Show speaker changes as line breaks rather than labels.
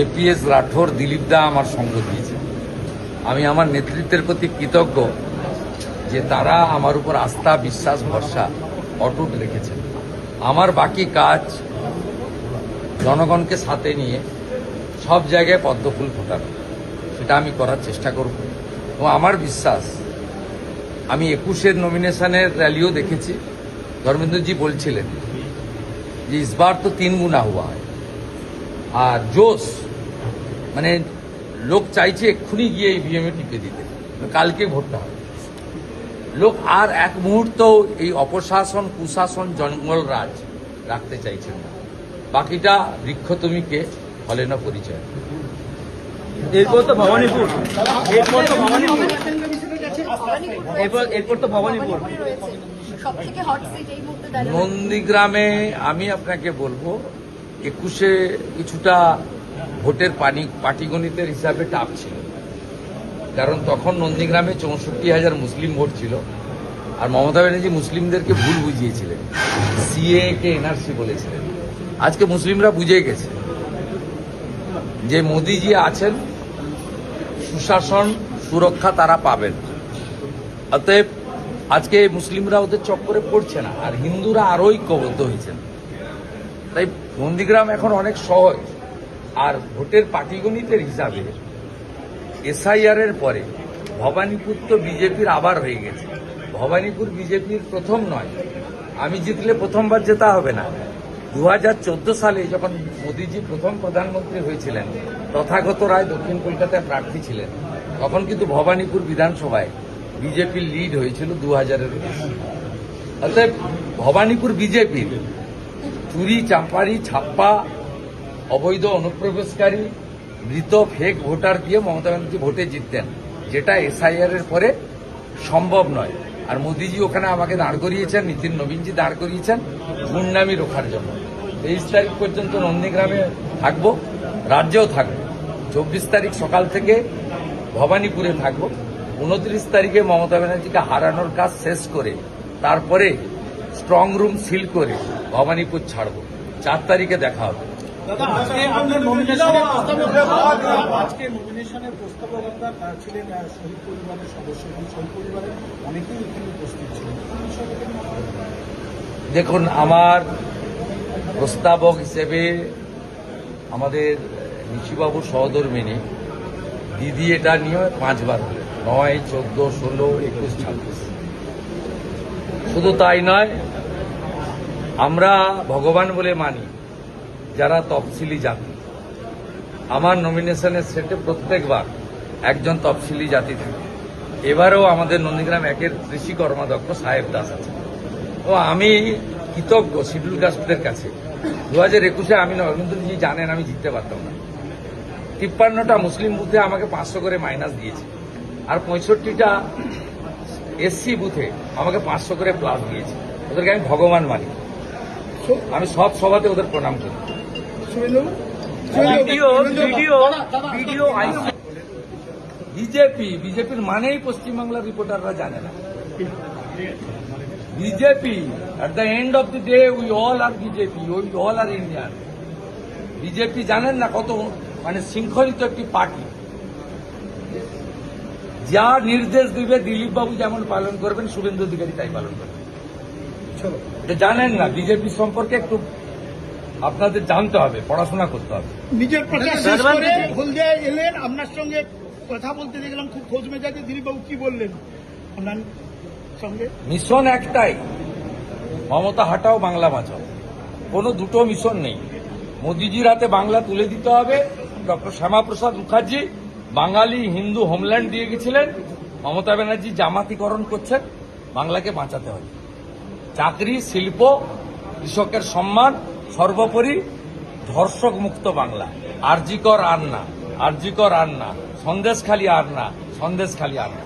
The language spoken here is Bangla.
এপিএস রাঠোর দিলীপ দা আমার সঙ্গ দিয়েছে। আমি আমার নেতৃত্বের প্রতি কৃতজ্ঞ যে তারা আমার উপর আস্থা, বিশ্বাস, ভরসা অটুট রেখেছেন। আমার বাকি কাজ জনগণকে সাথে নিয়ে সব জায়গায় পদ্মফুল ফোটানো, সেটা আমি করার চেষ্টা করব। এবং আমার বিশ্বাস, আমি 21-এর নমিনেশনের র্যালিও দেখেছি। ধর্মেন্দ্রজি বলছিলেন যে ইসবার তো 3 গুণা হুয়া হয়। আর জোশ মানে লোক চাইছে এক্ষুনি গিয়ে ইভিএমে টিপে দিতে, কালকে ভোটটা হবে। লোক আর এক মুহূর্ত এই অপশাসন, কুশাসন, জঙ্গল রাজ রাখতে চাইছেন না। বাকিটা বৃক্ষ তুমি কে ফলে না পরিচয়।
এরপর তো ভবানীপুর, এরপর তো ভবানীপুর।
নন্দীগ্রামে আমি আপনাকে বলবো 21-এ কিছুটা ভোটের পাটিগণিতের হিসাবে টাপ ছিল, কারণ তখন নন্দীগ্রামে 64,000 মুসলিম ভোট ছিল। আর মমতা ব্যানার্জি মুসলিমদেরকে ভুল বুঝিয়েছিলেন, সিএ কে এনআরসি বলেছিলেন। আজকে মুসলিমরা বুঝে গেছে যে মোদিজি আছেন, সুশাসন, সুরক্ষা তারা পাবেন। অতএব আজকে মুসলিমরা ওদের চক্করে পড়ছে না, আর হিন্দুরা আরো ঐক্যবদ্ধ হয়েছেন। তাই নন্দীগ্রাম এখন অনেক সহজ। আর ভোটের পাটিগণিতের হিসাবে এসআইআর এর পরে ভবানীপুর তো বিজেপির আবার হয়ে গেছে। ভবানীপুর বিজেপির প্রথম নয়, আমি জিতলে প্রথমবার জেতা হবে না। 2014 সালে যখন মোদীজি প্রথম প্রধানমন্ত্রী হয়েছিলেন, তথাগত রায় দক্ষিণ কলকাতায় প্রার্থী ছিলেন, তখন কিন্তু ভবানীপুর বিধানসভায় বিজেপির লিড হয়েছিল 2000-এর বেশি। অতএব ভবানীপুর বিজেপির চুরি, চাম্পারি, ছাপ্পা, অবৈধ অনুপ্রবেশকারী, মৃত ফেক ভোটার দিয়ে মমতা ব্যানার্জি ভোটে জিততেন, যেটা এসআইআর এর পরে সম্ভব নয়। আর মোদিজি ওখানে আমাকে দাঁড় করিয়েছেন, নিতিন নবীনজি দাঁড় করিয়েছেন গুন্ডামি রোখার জন্য। 23 তারিখ পর্যন্ত নন্দীগ্রামে থাকবো, রাজ্যেও থাকবো। 24 তারিখ সকাল থেকে ভবানীপুরে থাকবো। 29 তারিখে মমতা ব্যানার্জিকে হারানোর কাজ শেষ করে তারপরে স্ট্রং রুম সিল করে ভবানীপুর ছাড়বো। 4 তারিখে দেখা হবে।
আজকে নমিনেশনের প্রস্তাবকতা ছিলেন শহীদ পরিবারের সদস্য, শহীদ পরিবারের অনেকেই এখানে উপস্থিত ছিলেন।
দেখুন, আমার প্রস্তাবক হিসেবে আমাদের নিশিবাবু সহধর্মিনী দিদি এটা নিয়ে 5 বার হলেন, 9, 14, 16, 21, 26। শুধু তাই নয়, আমরা ভগবান বলে মানি যারা তফসিলি জাতি। আমার নমিনেশনের সেটে প্রত্যেকবার একজন তফসিলি জাতি থাকে। এবারেও আমাদের নন্দীগ্রাম 1-এর কৃষি কর্মাধ্যক্ষ সাহেব দাস আছে। ও আমি কৃতজ্ঞ শিডিউল কাস্টদের কাছে। 2021-এ আমি নরেন্দ্রজি জানেন আমি জিততে পারতাম না। 53টা মুসলিম বুথে আমাকে 500 করে মাইনাস দিয়েছে, আর 65টা এসসি বুথে আমাকে 500 করে প্লাস দিয়েছে। ওদেরকে আমি ভগবান মানি। আমি সব সভাতে ওদের প্রণাম করি। বিজেপির মানেই পশ্চিমবাংলার রিপোর্টাররা জানে না। BJP at the end of the day we all are BJP, we all are Indian. BJP জানেন না কত মানে শৃঙ্খলিত একটি পার্টি। যা নির্দেশ দিবে দিলীপ বাবু যেমন পালন করবেন, শুভেন্দু অধিকারী তাই পালন করবেন। জানেন না বিজেপি সম্পর্কে একটু আপনাদের জানতে হবে, পড়াশোনা করতে হবে।
নিজের প্রচার শেষ করে হলদিয়া এলেন, আপনার সঙ্গে কথা বলতে দেখলাম, খুব খোঁজ মেজাজে। দিলীপবাবু কি বললেন আপনার সঙ্গে?
মিশন একটাই, মমতা হাটাও, বাংলা বাঁচাও। কোনো দুটো মিশন নেই। মোদিজির হাতে বাংলা তুলে দিতে হবে। ডক্টর শ্যামাপ্রসাদ মুখার্জি বাঙালি হিন্দু হোমল্যান্ড দিয়ে গেছিলেন, মমতা ব্যানার্জি জামাতিকরণ করছেন। বাংলাকে বাঁচাতে হবে। চাকরি, শিল্প, কৃষকের সম্মান, সর্বোপরি ধর্ষক মুক্ত বাংলা। আরজিকর আর না, আরজিকর আর না, সন্দেশখালী আর না, সন্দেশখালী আর না।